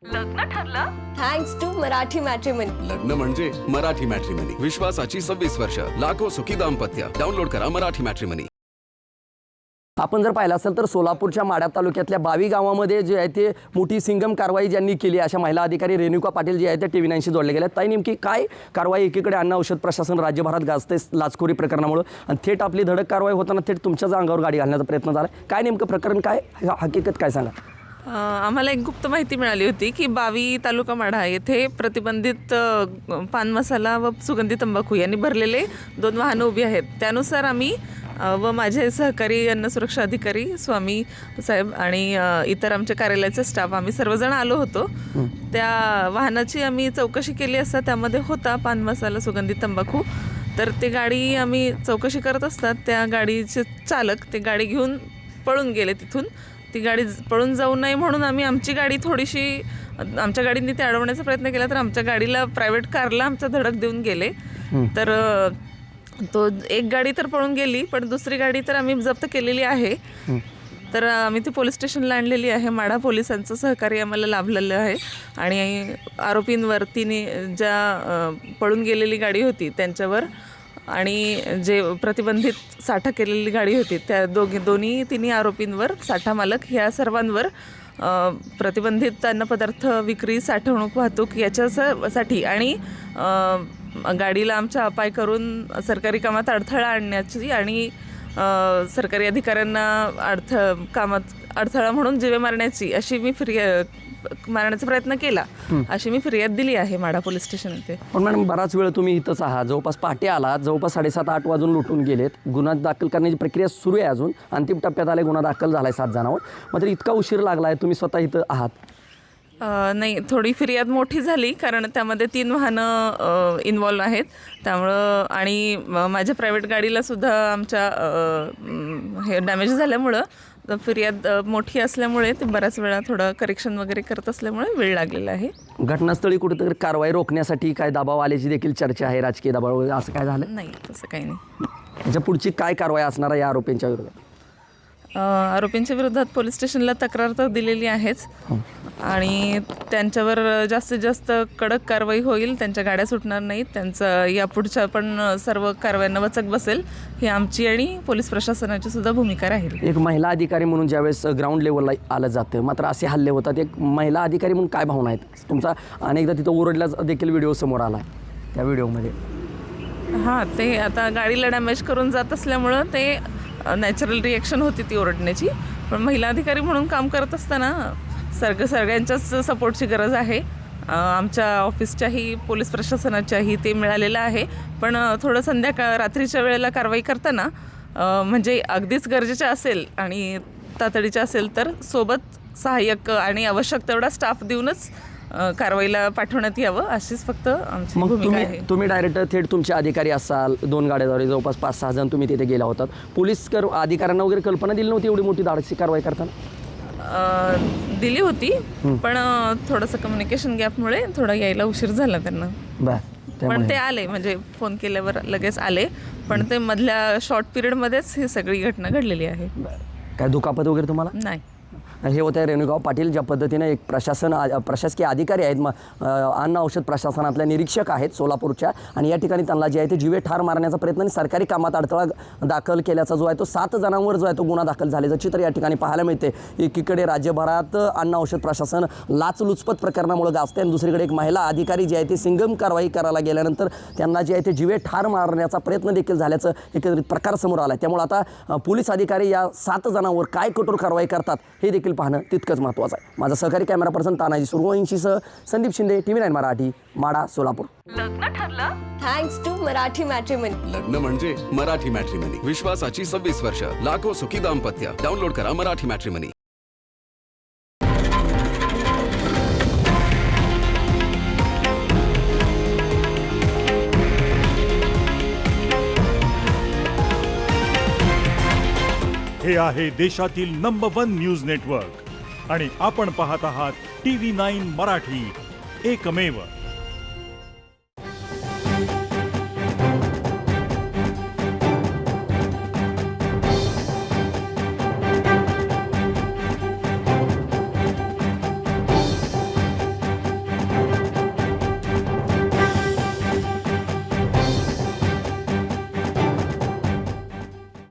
लग्न ठरलं thanks to Marathi matrimony. लग्न म्हणजे मराठी मॅट्रिमनी. विश्वासाची 26 वर्ष. लाखो सुखी दाम्पत्य. डाउनलोड करा मराठी मॅट्रिमनी. आपण जर पाहिलं असेल तर सोलापूरच्या माढा तालुक्यातल्या 22 गावामध्ये जे आहे ते मोठी सिंगम कारवाई ज्यांनी केली, अशा महिला अधिकारी रेणुका पाटील जे आहे ते TV9 शी जोडले गेले. ताई, नेमकी काय कारवाई? एकीकडे अन्न औषध प्रशासन राज्यभरात गाजते लाचखोरी प्रकरणामुळे, आणि थेट आपली धडक कारवाई होताना थेट तुमच्याच अंगावर गाडी घालण्याचा प्रयत्न झाला. काय नेमकं प्रकरण, काय हकीकत, काय सांगा? आम्हाला एक गुप्त माहिती मिळाली होती की 22 तालुका माढा येथे प्रतिबंधित पान मसाला व सुगंधी तंबाखू यांनी भरलेले 2 वाहनं उभी आहेत. त्यानुसार आम्ही व माझे सहकारी अन्न सुरक्षा अधिकारी स्वामी साहेब आणि इतर आमच्या कार्यालयाचे स्टाफ, आम्ही सर्वजण आलो होतो. त्या वाहनाची आम्ही चौकशी केली असता त्यामध्ये होता पान मसाला सुगंधी तंबाखू. तर ते गाडी आम्ही चौकशी करत असतात त्या गाडीचे चालक ते गाडी घेऊन पळून गेले तिथून. ती गाडी पळून जाऊ नये म्हणून आम्ही आमची गाडी थोडीशी आमच्या गाडीने ते अडवण्याचा प्रयत्न केला, तर आमच्या गाडीला प्रायव्हेट कारला आमच्या धडक देऊन गेले. तर तो एक गाडी तर पळून गेली, पण दुसरी गाडी तर आम्ही जप्त केलेली आहे. तर आम्ही ती पोलीस स्टेशनला आणलेली आहे. माढा पोलिसांचं सहकार्य आम्हाला लाभलेलं आहे. आणि आरोपींवर तिने ज्या पळून गेलेली गाडी होती त्यांच्यावर आणि जे प्रतिबंधित साठा केलेली गाडी होती त्या दोन्ही तिन्ही आरोपींवर, साठा मालक ह्या सर्वांवर प्रतिबंधित अन्नपदार्थ विक्री, साठवणूक, वाहतूक याच्यासाठी आणि गाडीला आमच्या अपाय करून सरकारी कामात अडथळा आणण्याची आणि सरकारी अधिकाऱ्यांना कामात अडथळा म्हणून जीवे मारण्याची अशी मी मारण्याचा प्रयत्न केला अशी मी फिर्याद दिली आहे माढा पोलीस स्टेशन येथे. पण मॅडम, बराच वेळ तुम्ही इथंच आहात, जवळपास पहाटे आलात, जवळपास 7:30-8 वाजून लुटून गेलेत. गुन्हा दाखल करण्याची प्रक्रिया सुरू आहे, अजून अंतिम टप्प्यात आले, गुन्हा दाखल झाला आहे 7 जणांवर. मात्र इतका उशीर लागला आहे, तुम्ही स्वतः इथं आहात? नाही, थोडी फिर्याद मोठी झाली कारण त्यामध्ये 3 वाहनं इन्वॉल्व आहेत त्यामुळं, आणि माझ्या प्रायव्हेट गाडीला सुद्धा आमच्या हे डॅमेज झाल्यामुळं फिर्याद मोठी असल्यामुळे ते बऱ्याच वेळा थोडं करेक्शन वगैरे करत असल्यामुळे वेळ लागलेला आहे. घटनास्थळी कुठेतरी कारवाई रोखण्यासाठी काय दबाव आल्याची देखील चर्चा आहे, राजकीय दबाव वगैरे, असं काय झालं? नाही, तसं काही नाही. याच्या पुढची काय कारवाई असणार आहे या आरोपींच्या विरोधात? आरोपींच्या विरोधात पोलीस स्टेशनला तक्रार तर दिलेली आहेच आणि त्यांच्यावर जास्तीत जास्त कडक कारवाई होईल. त्यांच्या गाड्या सुटणार नाहीत. त्यांचं यापुढच्या पण सर्व कारवायांना वचक बसेल ही आमची आणि पोलीस प्रशासनाची सुद्धा भूमिका राहील. एक महिला अधिकारी म्हणून ज्यावेळेस ग्राउंड लेवलला आलं जातं, मात्र असे हल्ले होतात, एक महिला अधिकारी म्हणून काय भावना आहेत तुमचा? अनेकदा तिथं ओरडला देखील व्हिडिओ समोर आला त्या व्हिडिओमध्ये. हां, ते आता गाडीला डॅमेज करून जात असल्यामुळं ते नॅचरल रिॲक्शन होती ती ओरडण्याची. पण महिला अधिकारी म्हणून काम करत असताना सगळ्यांच्याच सपोर्टची गरज आहे. आमच्या ऑफिसच्याही पोलीस प्रशासनाच्याही ते मिळालेलं आहे. पण थोडं रात्रीच्या वेळेला कारवाई करताना म्हणजे अगदीच गरजेचं असेल आणि तातडीचं असेल तर सोबत सहाय्यक आणि आवश्यक तेवढा स्टाफ देऊनच कारवाईला पाठवण्यात यावं अशीच फक्त आमची भूमिका आहे. तुम्ही डायरेक्ट थेट तुमचे अधिकारी असाल, 2 गाड्याद्वारे जवळपास 5-6 जण तुम्ही तिथे गेला होतात. पोलीस अधिकाऱ्यांना वगैरे कल्पना दिली नव्हती एवढी मोठी धाडसी कारवाई करताना? दिली होती, पण थोडंसं कम्युनिकेशन गॅपमुळे थोडा यायला उशीर झाला त्यांना. पण ते आले, म्हणजे फोन केल्यावर लगेच आले, पण ते मधल्या शॉर्ट पिरियडमध्येच ही सगळी घटना घडलेली आहे. काय दुखापत वगैरे तुम्हाला? नाही. हे होतं रेणुका पाटील, ज्या पद्धतीने एक प्रशासकीय अधिकारी आहेत, अन्न औषध प्रशासनातल्या निरीक्षक आहेत सोलापूरच्या, आणि या ठिकाणी त्यांना जे आहे ते जीवे ठार मारण्याचा प्रयत्न आणि सरकारी कामात अडथळा दाखल केल्याचा जो आहे तो 7 जणांवर जो आहे तो गुन्हा दाखल झाल्याचं चित्र या ठिकाणी पाहायला मिळते. एकीकडे राज्यभरात अन्न औषध प्रशासन लाचलुचपत प्रकरणामुळे गाजते आणि दुसरीकडे एक महिला अधिकारी जे आहे ते सिंगम कारवाई करायला गेल्यानंतर त्यांना जे आहे ते जीवे ठार मारण्याचा प्रयत्न देखील झाल्याचं एकत्रित प्रकार समोर आला आहे. त्यामुळे आता पोलीस अधिकारी या 7 जणांवर काय कठोर कारवाई करतात हे देखील पाहणं तितकंच महत्त्वाचं आहे. माझा सहकारी कॅमेरा पर्सन तानाजी सुरवंशीसह संदीप शिंदे, TV9 मराठी, माढा, सोलापूर. लग्न ठरलं थँक्स टू मराठी मॅट्रिमनी. लग्न म्हणजे मराठी मॅट्रिमनी. विश्वासाची 26 वर्ष. लाखो सुखी दाम्पत्य. डाउनलोड करा मराठी मॅट्रिमनी. हे आहे देशातील नंबर 1 न्यूज नेटवर्क आणि आपण पाहत आहात TV9 मराठी, एकमेव.